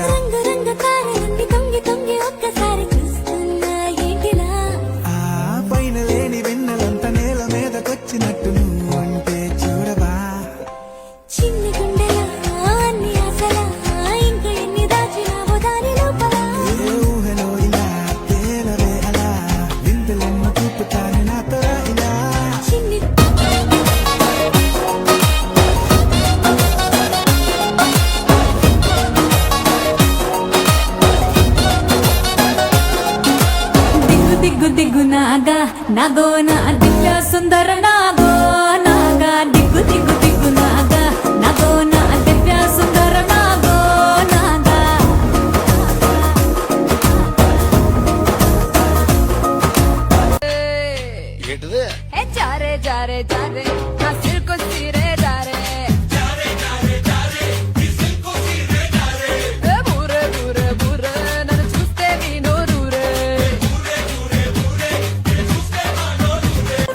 రంగు రంగు తారలన్నీ తొంగి తొంగి ఒక్కసారి చూస్తున్నా ఏంటిలా ఆ పైన లేని వెన్నెలంత నేల మీదకొచ్చినట్టు నువ్వు అంటే చూడవా చిన్ని గుండెలా అన్ని ఆశలా ఇంకా ఎన్ని దాచినావో దాని లోపల ఏ ఊహలో ఇలా తేలవే అలా వింతలెన్న చూపుతాను నాతో ఇలా చిన్ని దిగ్గు దిగ్గు నాగా నాగో నా దివ్య సుందర నాగో నాగా దిగ్గు దిగ్గు దిగ్గు నాగా నాగో నా దివ్య సుందర నాగో నాగా ఏంటిది ఏ చారే చారే చారే నా సిల్కు సీరే చారే ఏ బూరే బూరే బూరే నన్ను చూస్తే నీ నోరూరే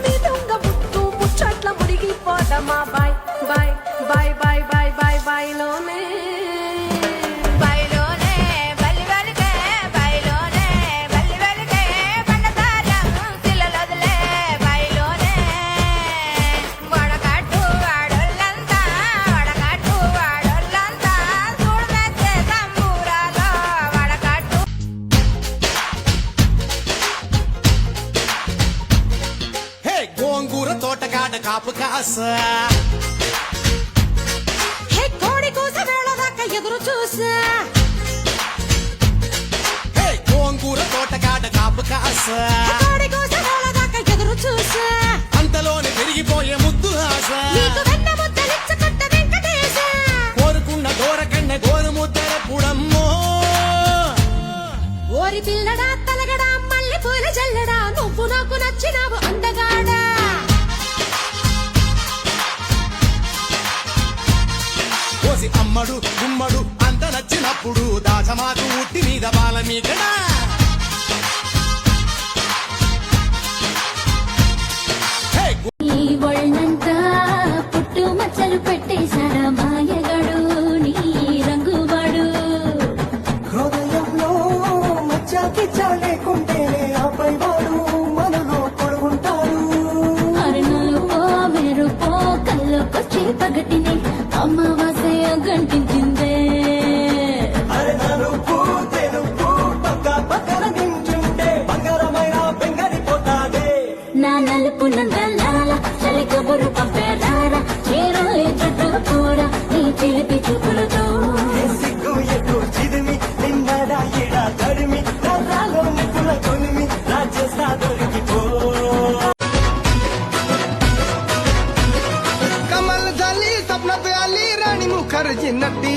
నీ దొంగ బుట్టు ముచ్చట్ల మురిగిపోదమ్మా బాయ్ బాయ్ బాయ్ బాయ్ బాయ్ బాయ్ బాయ్లోనే బాయ్లోనే బల్లి బలికే బాయ్లోనే బల్లి బలికే పండతారం తిల్లలొదలే బాయ్లోనే వడకట్టు వాడొల్లంతా చూడమెచ్చే సంబూరాలో వడకట్టు హే గోంగూర తోటగాడ కాపు కాస హే కోడి కూస వేళ దాకా ఎదురు చూసా హే గోంగూర తోటగాడ కాపు కాస కోడి కూస వేళ దాకా ఎదురు చూసా అంతలోనే పెరిగిపోయే ముద్దు ఆశ నీకు వెన్న ముద్దలిచ్చకొట్ట వెంకటేశ కోరుకున్న దూరకన్న గోరు ముద్దల పుడమ్మో ఓరి పిల్లడా తలగడా మల్లె పూల జల్లడా నువ్వు నాకు నచ్చినావు అందగాడా కోసి అమ్మడు గుమ్మడు అంత నచ్చినప్పుడు దాచమాకు ఉట్టి మీద బాల మీకడా హే నీ ఒళ్ళంతా పుట్టు మచ్చలు పెట్టేశాడా మాయగాడు నీ రంగువాడు హృదయంలో మచ్చాకి చాలేకుంటేనే ఆపై వాడు మనలో కొడుకుంటాడు అరణులు పో మెరుపో కళ్ళకొచ్చి పగటిని అమావాస్య గంటించిందే అరే నలుపు తెలుపు పక్క పక్కన నించుంటే బంగారమైన బెంగరిపోతాదే నా నలుపు నందలాల చలి కబురు పంపేరారా చేరోయే చుట్టూ కూడా నీ చిలిపి చూపులతో సిగ్గు ఎక్కువ చిదిమి నిన్నడా ఎడా తడిమి నరాలో నిప్పుల కొనిమి నా చేస్తా దొరికిపో कमल झाली स्वप्नात आली राणी मुखर्जी नट्टी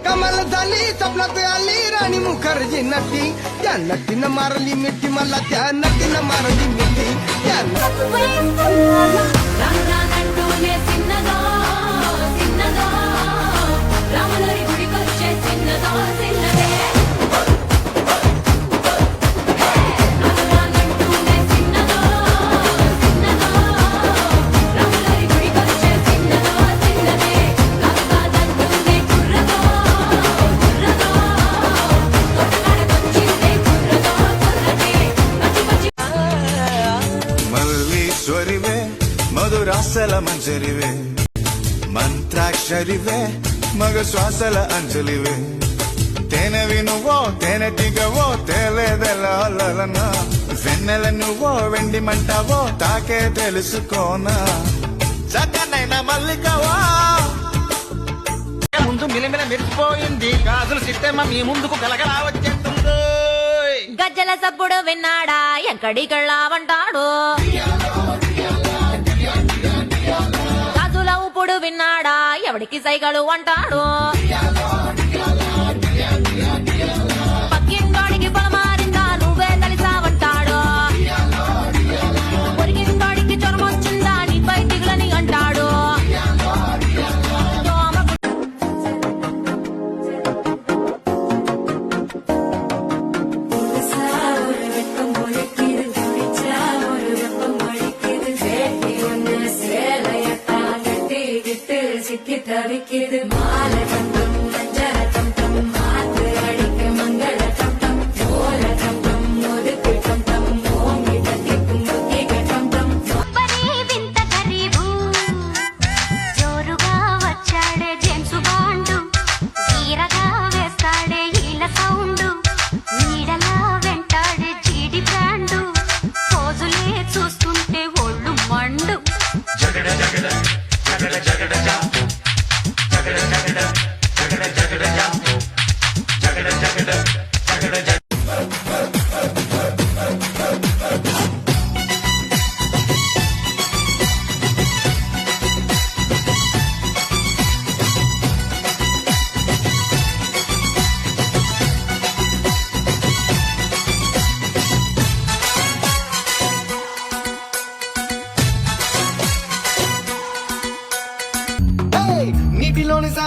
कमल झाली स्वप्नात आली राणी मुखर्जी नट्टी त्या नट्टीनं मारली मिठी मला त्या नट्टीनं मारली मिठी त्या రానంటూనే చిన్నదో చిన్నదో రాములరి గుడికొచ్చే చిన్నదో చిన్నదే రానంటూనే చిన్నదో చిన్నదో రాములరి గుడికొచ్చే చిన్నదో చిన్నదే కాదంటూనే కుర్రదో కుర్రదో తోటకాడకొచ్చిందే కుర్రదో కుర్రదే పచ్చి పచ్చి మల్లీశ్వరివే మధురాసల మంజరివే మంత్రాక్షరివే మగ శ్వాసల అంజలివే తేనెవి నువ్వో తేనెటిగవో తేలేదెలన వెన్నెల నువ్వో వెండి మంటావో తాకే తెలుసుకోనా చక్కనైన మల్లికవా ముందు మిలిమిల మెరిసిపోయింది గాజులు సిట్టమ్మ మీ ముందుకు గలగలా వచ్చేస్తుంది గజ్జల సప్పుడు విన్నాడా ఎక్కడికెళ్ళావంటాడు గాజుల ఉప్పుడు విన్నాడా ఎవడికి సైగలు అంటాడు పక్కింటోడికి పొలమారిందా నువ్వే తెలిసావంటాడు పొరిగింటోడికి జ్వరం వచ్చిందా నీపై దిగులని అంటాడు சிக்கி தவிக்கிது மாலை வந்து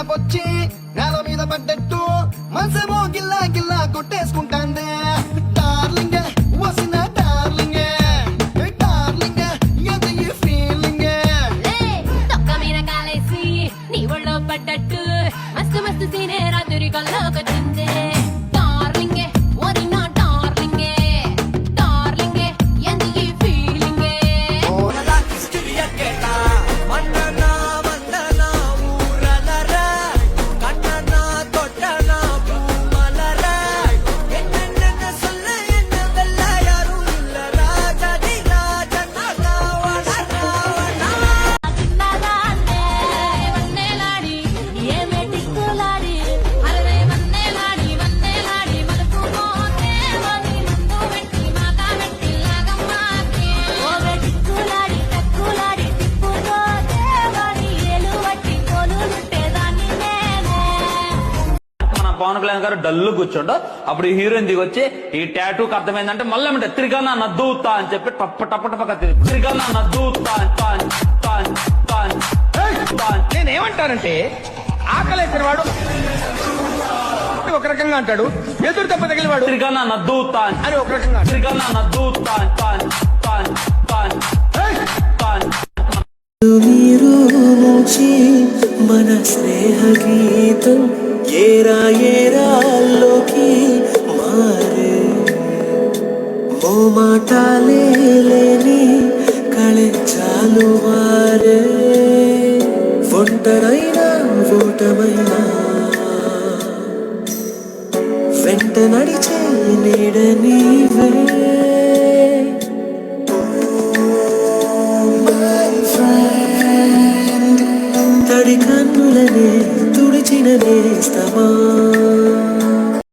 గ్యాప్ వచ్చి నేల మీద పడ్డట్టు మనసేమో గిల్లా గిల్లా కొట్టేసుకుంటాందే డార్లింగ్ వసిన డార్లింగ్ డార్లింగ్ అది ఈ ఫీలింగ్ తొక్క మీద కాలేసి నీ ఒళ్ళో పడ్డట్టు మస్తు మస్తు సీనే రాత్రి కల్లోకొచ్చిందే డార్లింగే ఓరి నా డార్లింగే డార్లింగే ఎందు ఈ ఫీలింగే వన్నేలాడి ఏమే టిక్కులాడి అలరే వన్నేలాడి వన్నేలాడి మలుపు మోతే వని ముందు పెట్టి మాతా పెట్టి లాగమ్మాకే ఓవే టిక్కులాడి టక్కులాడి తిప్పుతోతే వని ఏలు వట్టి కోలుంటేదాన్ని నేనే మన పవన్ కళ్యాణ్ గారు డల్లు కూర్చోండు అప్పుడు ఈ హీరోయిన్ దిగొచ్చి ఈ టాటూకి అర్థమైందంటే మళ్ళీ ఏమంటే తిరిగన్నా నద్దూతా అని చెప్పి టప్ప టప్ప టప్పక తిరిగన్నా నద్దూతా నేనేమంటానంటే ఆకలేసిన వాడు ఒక రకంగా అంటాడు ఎదురు దెబ్బ తగిలివాడు తిరిగన్నా నద్దూతా అని ఒక రకంగా తిరిగన్నా నద్దూతా మీరు నుంచి మన స్నేహ గీతం ఏరా ఏరాల్లోకి మారే మోమాటాలే లేని కళెచ్చాలు మారే ఒంటరైనా ఓటమైనా వెంట నడిచే నీడ నీవే తడి కన్నులనే తుడిచిన నేస్తమా